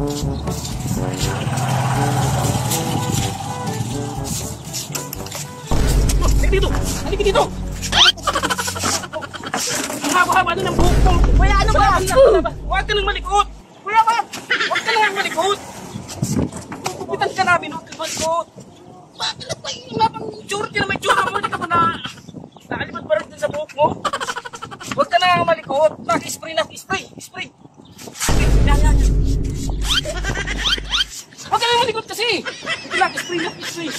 Halika dito! Halika dito! Haba-haba na ng buhok ko! Kuya, ano ba? Huwag ka nang malikot! Kuya ba? Huwag ka nang malikot! Kukupitan ka namin, huwag ka malikot! Bakit na pa yung mapang tsura? Di na may tsura mo, hindi ka ba na nakalimad ba rin dun sa buhok mo? Huwag ka nang malikot! Spray na! Spray! Spray! Yan! Huwag ka nang malikot kasi! Ito lang, spray na! Spray!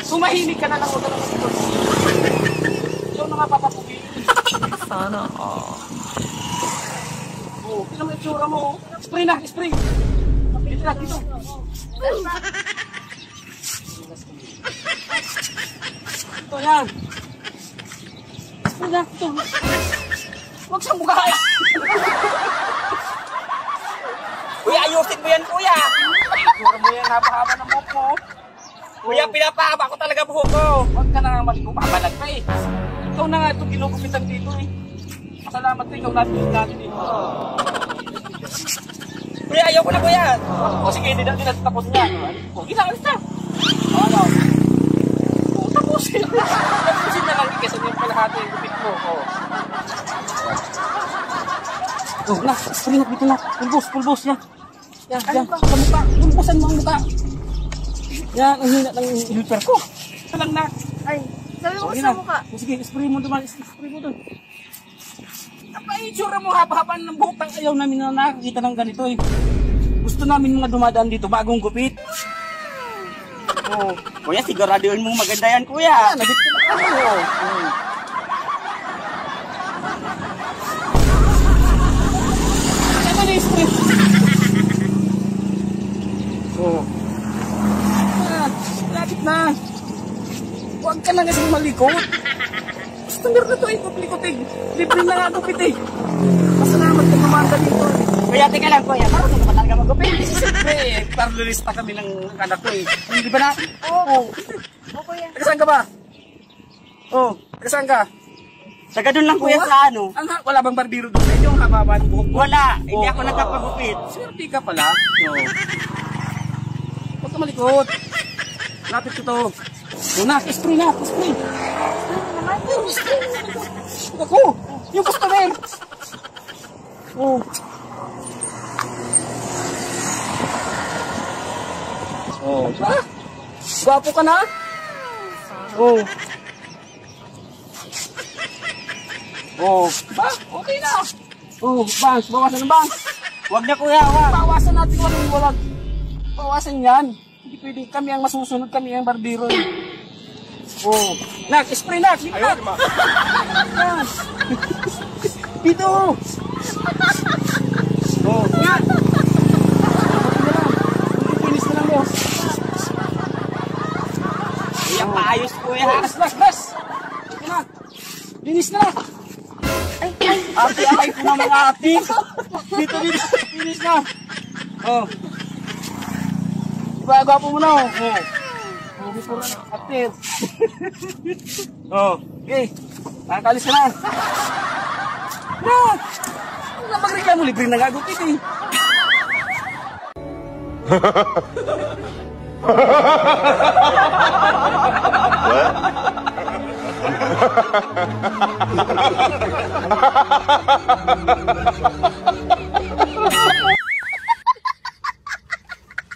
Sumahimik ka na lang, huwag ka nang malikot! Ikaw na nga papapugi. Sana Oh, tingnan mo yung tsura mo. Spray na, spray. Dito na, dito. Ito yan. Spray na, ito. Huwag sa mukha. Kuya, ayusin mo yan, kuya. Tsura mo yan, haba-haba ng buhok mo. Kuya, pinapahaba ko talaga buhok ko. Huwag ka na malikot, papalag pa eh. Ikaw na nga ito ginugupitan dito eh. Salamat ko, ikaw natin dito. Kuya, ayaw ko na, kuya. O sige, hindi natin tapos niya. O, ginagalit na. Ano? O, tapusin. Tapusin na lang kasi yung kalahati yung gupit mo. O, na, spray na dito na. Pulbos, yan. Yan, sa mukha. Pulbosan mo ang mukha. Yan, ang hina ng hilper ko. Ito lang na. Ay, sabi mo sa mukha. Sige, spray mo doon. Spray mo doon. Itsura mo haba-haba ng buhok. Ayaw namin na nakakita ng ganito eh. Gusto namin mga dumadaan dito, bagong gupit. Oh, kuya, siguraduhin mong maganda yan, kuya. Nabikti na kami. Ano na yung spray? Lapit na. Huwag ka na kasing malikot. Customer na ito eh, likot eh. Libre na nga gupit eh. Masalamat ka kumanda dito eh. Kuya, teka lang, kuya. Parang hindi ka ba talaga magupit? Siyempre eh, parlulista kami ng anak ko eh. Hindi ba na? Oo, kuya. Tagasaan ka ba? Oo, tagasaan ka? Taga doon lang, kuya, sa ano? Wala bang barbero doon sa inyo? Ang haba-haba ng buhok mo? Wala, hindi ako nagpapagupit. Swerte ka pala. Oo. Huwag ka malikot. Lapit ko to. Una, spray na, spray. Ako, yung customer. Oh. Oh, ba? Gwapo ka na? Oh. Oh, ba? Okay na. Oh, bangs, bawasan ng bangs. Huwag na, kuya, wag. Bawasan natin walang. Bawasan yan. Hindi pwede kami ang masusunod, kami ang barbero. Oh, nak, spray nak. Ayun, ma. Dito. Oh, yan. Finish na lang, boss. Kuya, paayos, kuya. Bas. Ito na. Finish na. Ate-ay ko na mga ate. Dito. Finish na. Oh. Diba, gwapo mo na, oh. Gusto na aktif. Oh, okay. Nakakalis ka na. No! Huwag na magreklamo, libre na gagupit eh. What?